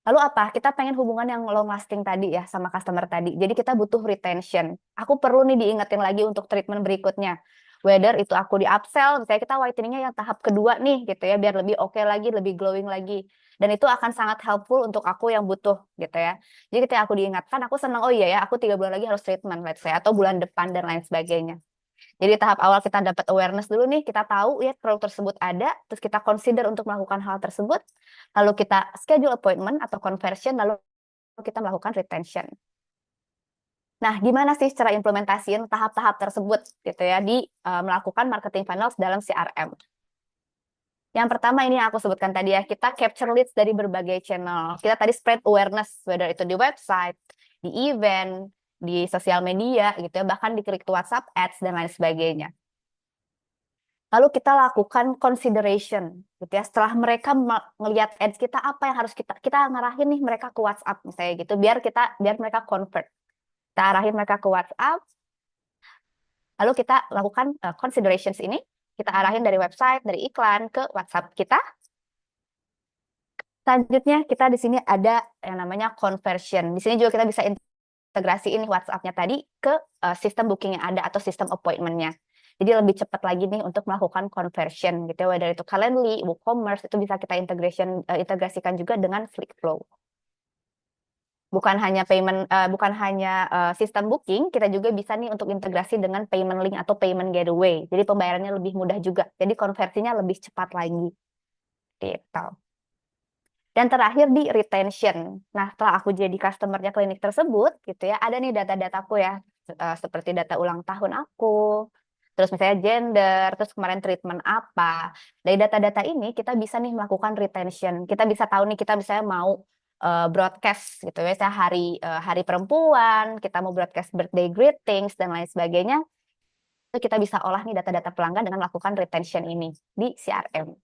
Lalu apa? Kita pengen hubungan yang long lasting tadi ya sama customer tadi. Jadi kita butuh retention. Aku perlu nih diingetin lagi untuk treatment berikutnya. Whether itu aku di upsell, misalnya kita whiteningnya yang tahap kedua nih gitu ya, biar lebih oke lagi, lebih glowing lagi. Dan itu akan sangat helpful untuk aku yang butuh gitu ya. Jadi ketika aku diingatkan, aku senang, oh iya ya, aku 3 bulan lagi harus treatment, let's say, atau bulan depan dan lain sebagainya. Jadi tahap awal kita dapat awareness dulu nih, kita tahu ya produk tersebut ada, terus kita consider untuk melakukan hal tersebut, lalu kita schedule appointment atau conversion, lalu kita melakukan retention. Nah, gimana sih cara implementasiin tahap-tahap tersebut gitu ya di melakukan marketing funnels dalam CRM? Yang pertama ini yang aku sebutkan tadi ya, kita capture leads dari berbagai channel. Kita tadi spread awareness, whether itu di website, di event, di sosial media gitu ya, bahkan di klik to WhatsApp ads dan lain sebagainya. Lalu kita lakukan consideration gitu ya. Setelah mereka ngelihat ads kita, apa yang harus kita ngarahin nih mereka ke WhatsApp misalnya gitu, biar mereka convert. Kita arahin mereka ke WhatsApp. Lalu kita lakukan considerations ini, kita arahin dari website, dari iklan ke WhatsApp kita. Selanjutnya kita di sini ada yang namanya conversion. Di sini juga kita bisa integrasi ini WhatsApp-nya tadi ke sistem booking yang ada atau sistem appointment-nya. Jadi lebih cepat lagi nih untuk melakukan conversion gitu ya, whether itu Calendly, WooCommerce, itu bisa kita integrasikan juga dengan FlickFlow. bukan hanya sistem booking, kita juga bisa nih untuk integrasi dengan payment link atau payment gateway. Jadi pembayarannya lebih mudah juga. Jadi konversinya lebih cepat lagi. Gitu. Dan terakhir di retention. Nah, setelah aku jadi customer-nya klinik tersebut, gitu ya, ada nih data-dataku ya, seperti data ulang tahun aku, terus misalnya gender, terus kemarin treatment apa. Dari data-data ini kita bisa nih melakukan retention. Kita bisa tahu nih kita misalnya mau broadcast gitu ya, misalnya hari perempuan, kita mau broadcast birthday greetings dan lain sebagainya. Itu kita bisa olah nih data-data pelanggan dengan melakukan retention ini di CRM.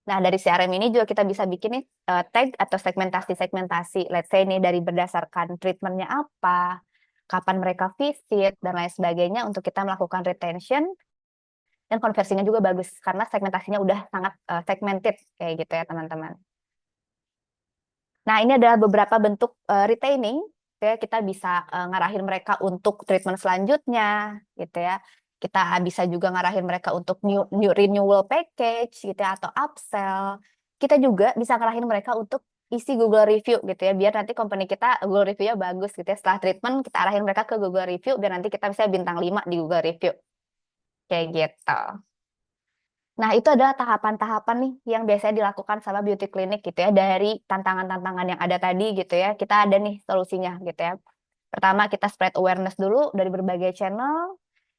Nah, dari CRM ini juga kita bisa bikin nih tag atau segmentasi-segmentasi. Let's say nih dari berdasarkan treatmentnya apa, kapan mereka visit, dan lain sebagainya untuk kita melakukan retention. Dan konversinya juga bagus, karena segmentasinya udah sangat segmented, kayak gitu ya teman-teman. Nah, ini adalah beberapa bentuk retaining. Ya, kita bisa ngarahin mereka untuk treatment selanjutnya, gitu ya. Kita bisa juga ngarahin mereka untuk new renewal package gitu ya, atau upsell. Kita juga bisa ngarahin mereka untuk isi Google review gitu ya, biar nanti company kita Google review-nya bagus gitu ya. Setelah treatment kita arahin mereka ke Google review biar nanti kita bisa bintang 5 di Google review. Kayak gitu. Nah, itu adalah tahapan-tahapan nih yang biasanya dilakukan sama beauty clinic gitu ya, dari tantangan-tantangan yang ada tadi gitu ya. Kita ada nih solusinya gitu ya. Pertama, kita spread awareness dulu dari berbagai channel.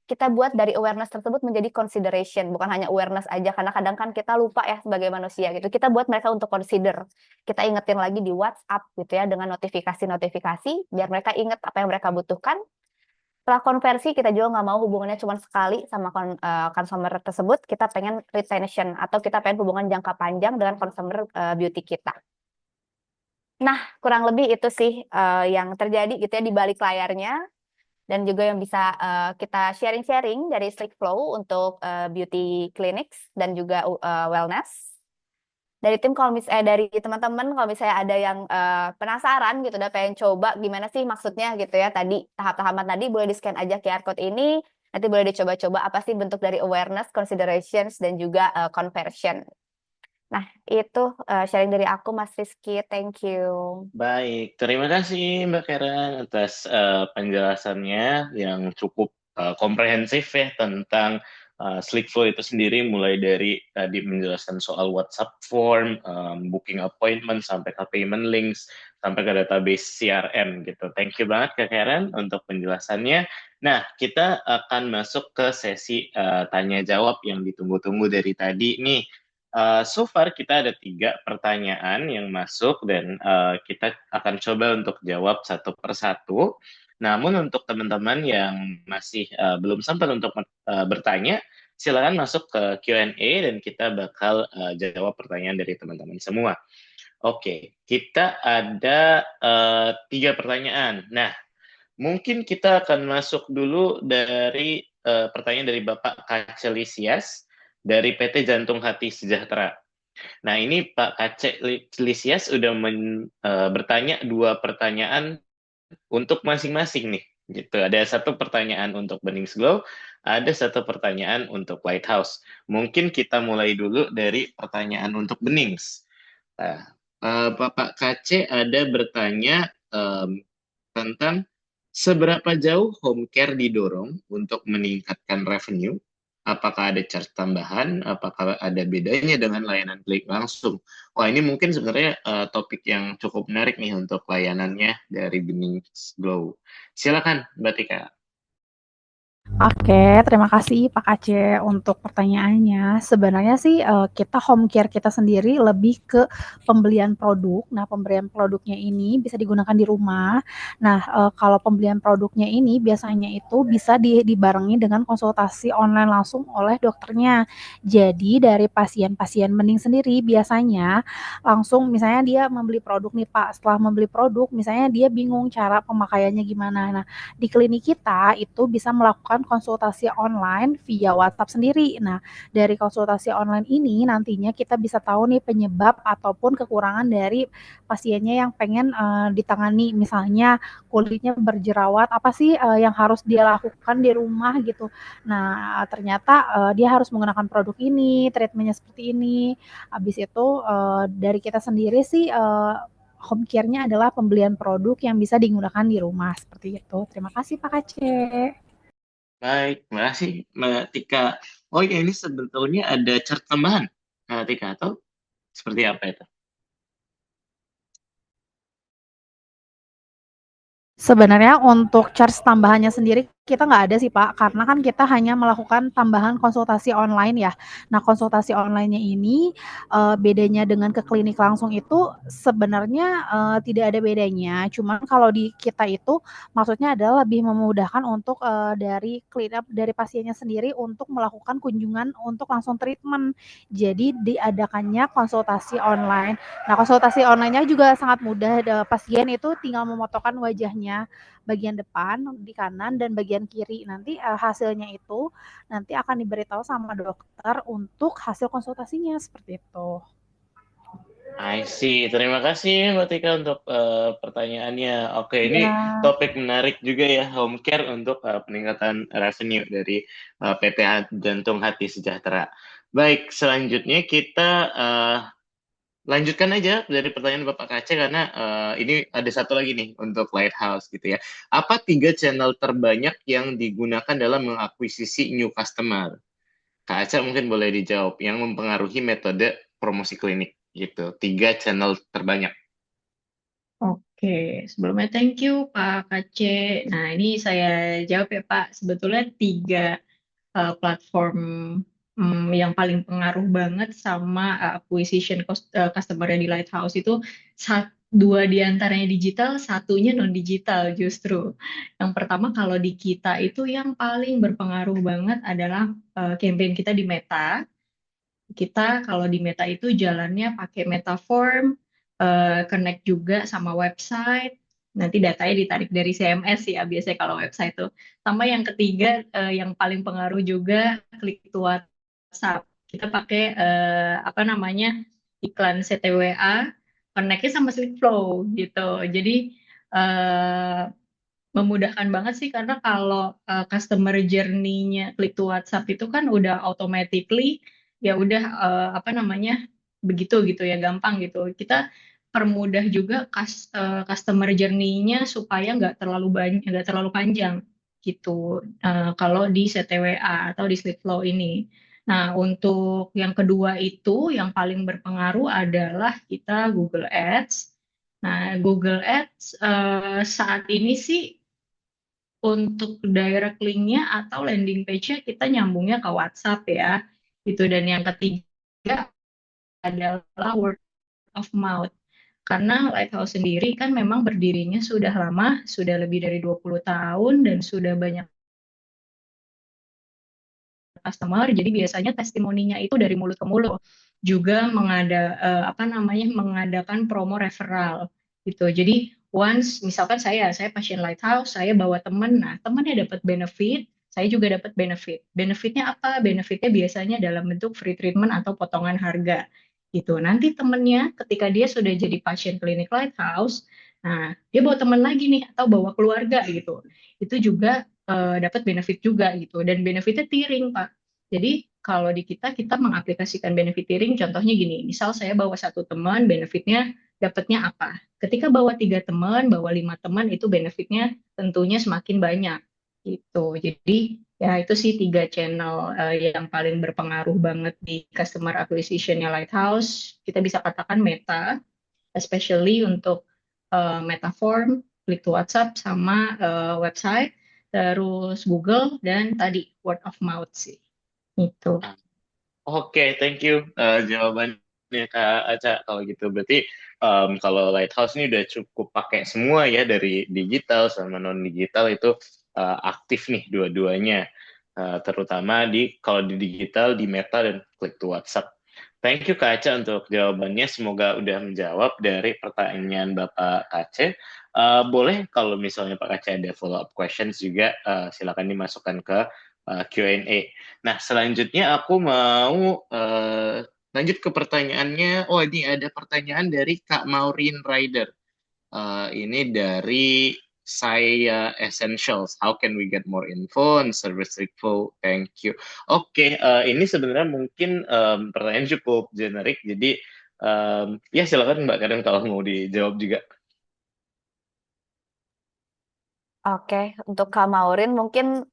Kita buat dari awareness tersebut menjadi consideration, bukan hanya awareness aja, karena kadang kan kita lupa ya sebagai manusia gitu. Kita buat mereka untuk consider. Kita ingetin lagi di WhatsApp gitu ya, dengan notifikasi-notifikasi, biar mereka ingat apa yang mereka butuhkan. Setelah konversi, kita juga nggak mau hubungannya cuma sekali sama consumer tersebut, kita pengen retention, atau kita pengen hubungan jangka panjang dengan consumer beauty kita. Nah, kurang lebih itu sih yang terjadi gitu ya di balik layarnya. Dan juga yang bisa kita sharing-sharing dari SlickFlow untuk beauty clinics dan juga wellness. Dari tim dari teman-teman kalau misalnya ada yang penasaran gitu, udah pengen coba gimana sih maksudnya gitu ya, tadi tahap-tahapan tadi boleh di-scan aja QR code ini, nanti boleh dicoba-coba apa sih bentuk dari awareness, considerations, dan juga conversion. Nah, itu sharing dari aku, Mas Rizky. Thank you.
Baik, terima kasih Mbak Karen atas penjelasannya yang cukup komprehensif ya tentang SlickFlow itu sendiri, mulai dari tadi menjelaskan soal WhatsApp form, booking appointment, sampai ke payment links, sampai ke database CRM gitu. Thank you banget Kak Karen untuk penjelasannya. Nah, kita akan masuk ke sesi tanya jawab yang ditunggu-tunggu dari tadi nih. So far kita ada 3 pertanyaan yang masuk dan kita akan coba untuk jawab satu persatu. Namun untuk teman-teman yang masih belum sempat untuk bertanya, silakan masuk ke Q&A dan kita bakal jawab pertanyaan dari teman-teman semua. Oke, kita ada 3 pertanyaan. Nah, mungkin kita akan masuk dulu dari pertanyaan dari Bapak Kacelisias dari PT Jantung Hati Sejahtera. Nah, ini Pak Kacelisias sudah bertanya 2 pertanyaan untuk masing-masing nih. Gitu. Ada 1 pertanyaan untuk Benings Glow, ada 1 pertanyaan untuk Lighthouse. Mungkin kita mulai dulu dari pertanyaan untuk Benings. Nah, Bapak KC ada bertanya tentang seberapa jauh home care didorong untuk meningkatkan revenue? Apakah ada charge tambahan? Apakah ada bedanya dengan layanan klik langsung? Wah, ini mungkin sebenarnya topik yang cukup menarik nih untuk layanannya dari Benings Glow. Silakan, Mbak Tika.
Oke, terima kasih Pak Aceh untuk pertanyaannya. Sebenarnya sih kita home care kita sendiri lebih ke pembelian produk. Nah, pembelian produknya ini bisa digunakan di rumah. Nah, kalau pembelian produknya ini biasanya itu bisa dibarengi dengan konsultasi online langsung oleh dokternya. Jadi dari pasien-pasien Bening sendiri biasanya langsung misalnya dia membeli produk nih Pak. Setelah membeli produk, misalnya dia bingung cara pemakaiannya gimana. Nah, di klinik kita itu bisa melakukan konsultasi online via WhatsApp sendiri. Nah, dari konsultasi online ini nantinya kita bisa tahu nih penyebab ataupun kekurangan dari pasiennya yang pengen ditangani. Misalnya kulitnya berjerawat, apa sih yang harus dia lakukan di rumah gitu. Nah, ternyata dia harus menggunakan produk ini, treatmentnya seperti ini. Habis itu dari kita sendiri sih home care-nya adalah pembelian produk yang bisa digunakan di rumah seperti itu. Terima kasih Pak Aceh.
Baik, terima kasih Mbak Tika. Oh ya, ini sebetulnya ada chart tambahan, Mbak Tika, atau seperti apa itu?
Sebenarnya untuk charge tambahannya sendiri kita nggak ada sih Pak, karena kan kita hanya melakukan tambahan konsultasi online ya. Nah konsultasi online-nya ini bedanya dengan ke klinik langsung itu sebenarnya tidak ada bedanya. Cuman kalau di kita itu maksudnya adalah lebih memudahkan untuk dari pasiennya sendiri untuk melakukan kunjungan untuk langsung treatment. Jadi diadakannya konsultasi online. Nah, konsultasi online-nya juga sangat mudah. Pasien itu tinggal memotokkan wajahnya bagian depan di kanan dan bagian kiri. Nanti hasilnya itu nanti akan diberitahu sama dokter untuk hasil konsultasinya seperti itu.
I see. Terima kasih Mbak Tika untuk pertanyaannya. Oke, ini
Ya.
topik menarik juga ya, home care untuk peningkatan revenue dari PT Jantung Hati Sejahtera. Baik, selanjutnya kita lanjutkan aja dari pertanyaan Bapak Kace karena ini ada satu lagi nih untuk Lighthouse gitu ya. Apa 3 channel terbanyak yang digunakan dalam mengakuisisi new customer? Kak Aca mungkin boleh dijawab yang mempengaruhi metode promosi klinik gitu. 3 channel terbanyak.
Oke, sebelumnya thank you Pak Kace. Nah, ini saya jawab ya Pak. Sebetulnya 3 platform yang paling pengaruh banget sama acquisition customer di Lighthouse itu 2 di antaranya digital, 1-nya non digital justru. Yang pertama kalau di kita itu yang paling berpengaruh banget adalah campaign kita di Meta. Kita kalau di Meta itu jalannya pakai Metaform, connect juga sama website. Nanti datanya ditarik dari CMS ya biasanya kalau website itu. Sama yang ketiga yang paling pengaruh juga klik to WhatsApp. Kita pakai apa namanya iklan CTWA, connect-nya sama Sweetflow gitu. Jadi memudahkan banget sih karena kalau customer journey-nya klik to WhatsApp itu kan udah automatically ya udah apa namanya begitu gitu ya gampang gitu. Kita permudah juga customer journey-nya supaya nggak terlalu banyak nggak terlalu panjang gitu kalau di CTWA atau di Slipflow ini. Nah, untuk yang kedua itu yang paling berpengaruh adalah kita Google Ads. Nah, Google Ads saat ini sih untuk direct link-nya atau landing page-nya kita nyambungnya ke WhatsApp ya. Gitu. Dan yang ketiga adalah word of mouth. Karena Lighthouse sendiri kan memang berdirinya sudah lama, sudah lebih dari 20 tahun dan sudah banyak customer. Jadi biasanya testimoninya itu dari mulut ke mulut. Juga mengadakan promo referral gitu. Jadi once misalkan saya pasien Lighthouse, saya bawa teman, nah temannya dapat benefit, saya juga dapat benefit. Benefitnya apa? Benefitnya biasanya dalam bentuk free treatment atau potongan harga gitu. Nanti temennya ketika dia sudah jadi pasien klinik Lighthouse, nah dia bawa teman lagi nih atau bawa keluarga gitu. Itu juga dapat benefit juga gitu. Dan benefitnya tiring Pak. Jadi kalau di kita mengaplikasikan benefit tiering, contohnya gini, misal saya bawa 1 teman, benefitnya dapatnya apa? Ketika bawa 3 teman, bawa 5 teman, itu benefitnya tentunya semakin banyak. Gitu. Jadi ya itu sih 3 channel yang paling berpengaruh banget di customer acquisition-nya Lighthouse. Kita bisa katakan Meta, especially untuk Metaform, klik to WhatsApp, sama website, terus Google, dan tadi word of mouth sih. Itu.
Oke, thank you jawabannya Kak Aca kalau gitu. Berarti kalau Lighthouse ini udah cukup pakai semua ya dari digital sama non digital itu aktif nih dua-duanya. Terutama kalau di digital di Meta dan klik to WhatsApp. Thank you Kak Aca untuk jawabannya. Semoga udah menjawab dari pertanyaan Bapak Kace. Boleh kalau misalnya Pak Kace ada follow up questions juga silakan dimasukkan ke Q&A. Nah, selanjutnya aku mau lanjut ke pertanyaannya. Oh, ini ada pertanyaan dari Kak Maureen Rider. Ini dari saya Essentials. How can we get more info on service info? Thank you. Oke, ini sebenarnya mungkin pertanyaan cukup generik. Jadi Ya silakan Mbak Karen kalau mau dijawab juga.
Oke, untuk Kak Maurin mungkin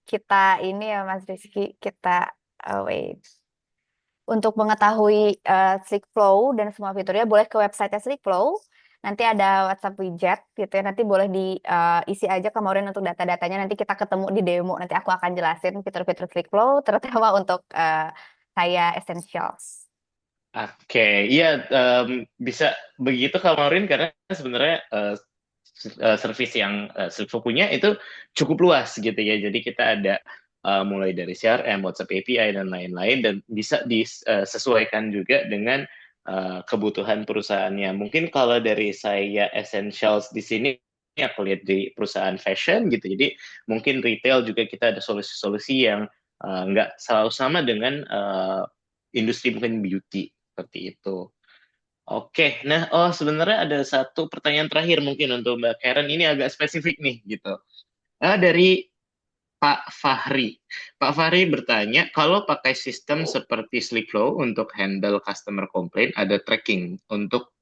kita ini ya Mas Rizky, kita wait. Untuk mengetahui Sleekflow dan semua fiturnya boleh ke website Sleekflow. Nanti ada WhatsApp widget gitu ya. Nanti boleh diisi aja Kak Maurin untuk data-datanya. Nanti kita ketemu di demo. Nanti aku akan jelasin fitur-fitur Sleekflow, terutama untuk saya Essentials.
Oke, iya bisa begitu kemarin karena sebenarnya service yang Silvo punya itu cukup luas gitu ya. Jadi kita ada mulai dari CRM, WhatsApp API dan lain-lain dan bisa disesuaikan juga dengan kebutuhan perusahaannya. Mungkin kalau dari saya Essentials di sini aku lihat di perusahaan fashion gitu. Jadi mungkin retail juga kita ada solusi-solusi yang nggak selalu sama dengan industri mungkin beauty seperti itu. Oke, nah sebenarnya ada satu pertanyaan terakhir mungkin untuk Mbak Karen ini agak spesifik nih gitu. Dari Pak Fahri. Pak Fahri bertanya, kalau pakai sistem seperti Sleekflow untuk handle customer complaint, ada tracking untuk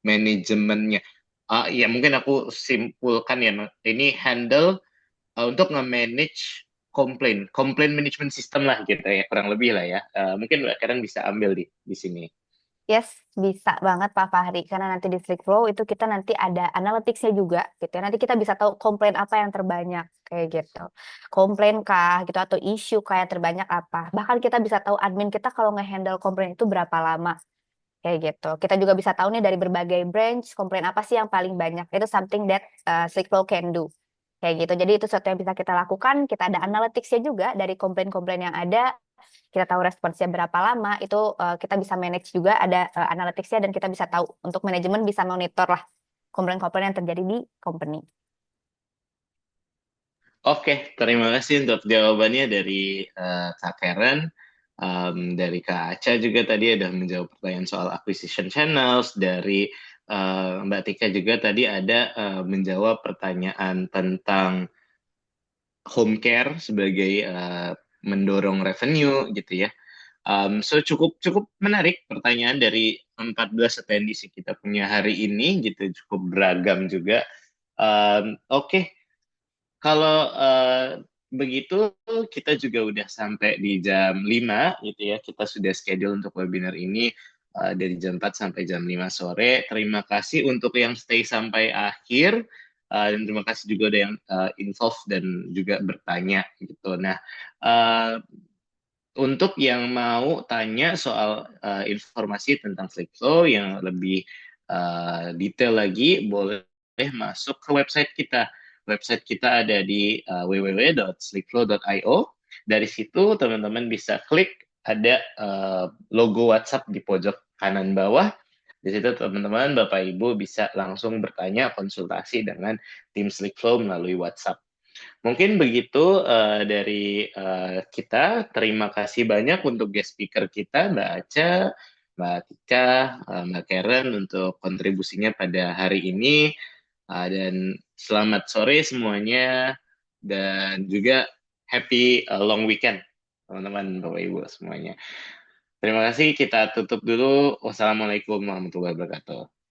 manajemennya. Ya mungkin aku simpulkan ya, ini handle untuk nge-manage complaint management system lah gitu ya, kurang lebih lah ya. Mungkin Mbak Karen bisa ambil di sini.
Yes, bisa banget Pak Fahri. Karena nanti di Sleekflow itu kita nanti ada analytics-nya juga gitu ya. Nanti kita bisa tahu komplain apa yang terbanyak kayak gitu. Komplain kah gitu atau isu kayak terbanyak apa. Bahkan kita bisa tahu admin kita kalau nge-handle komplain itu berapa lama kayak gitu. Kita juga bisa tahu nih dari berbagai branch komplain apa sih yang paling banyak. Itu something that Sleekflow can do. Kayak gitu. Jadi itu sesuatu yang bisa kita lakukan. Kita ada analytics-nya juga dari komplain-komplain yang ada. Kita tahu responsnya berapa lama, itu kita bisa manage juga, ada analytics-nya dan kita bisa tahu. Untuk manajemen bisa monitor lah komplain-komplain yang terjadi di company.
Oke, terima kasih untuk jawabannya dari Kak Karen. Dari Kak Aca juga tadi ada menjawab pertanyaan soal acquisition channels. Dari Mbak Tika juga tadi ada menjawab pertanyaan tentang home care sebagai mendorong revenue gitu ya. So cukup menarik pertanyaan dari 14 attendees yang kita punya hari ini gitu, cukup beragam juga. Oke. Kalau begitu kita juga udah sampai di jam 5 gitu ya. Kita sudah schedule untuk webinar ini dari jam 4 sampai jam 5 sore. Terima kasih untuk yang stay sampai akhir. Dan terima kasih juga ada yang involve dan juga bertanya gitu. Nah, untuk yang mau tanya soal informasi tentang Sleekflow yang lebih detail lagi, boleh masuk ke website kita. Website kita ada di www.sleekflow.io. Dari situ teman-teman bisa klik ada logo WhatsApp di pojok kanan bawah. Di situ teman-teman, Bapak Ibu bisa langsung bertanya, konsultasi dengan tim Sleekflow melalui WhatsApp. Mungkin begitu dari kita. Terima kasih banyak untuk guest speaker kita, Mbak Aca, Mbak Tika, Mbak Karen untuk kontribusinya pada hari ini. Dan selamat sore semuanya dan juga happy long weekend teman-teman Bapak Ibu semuanya. Terima kasih, kita tutup dulu. Wassalamualaikum warahmatullahi wabarakatuh.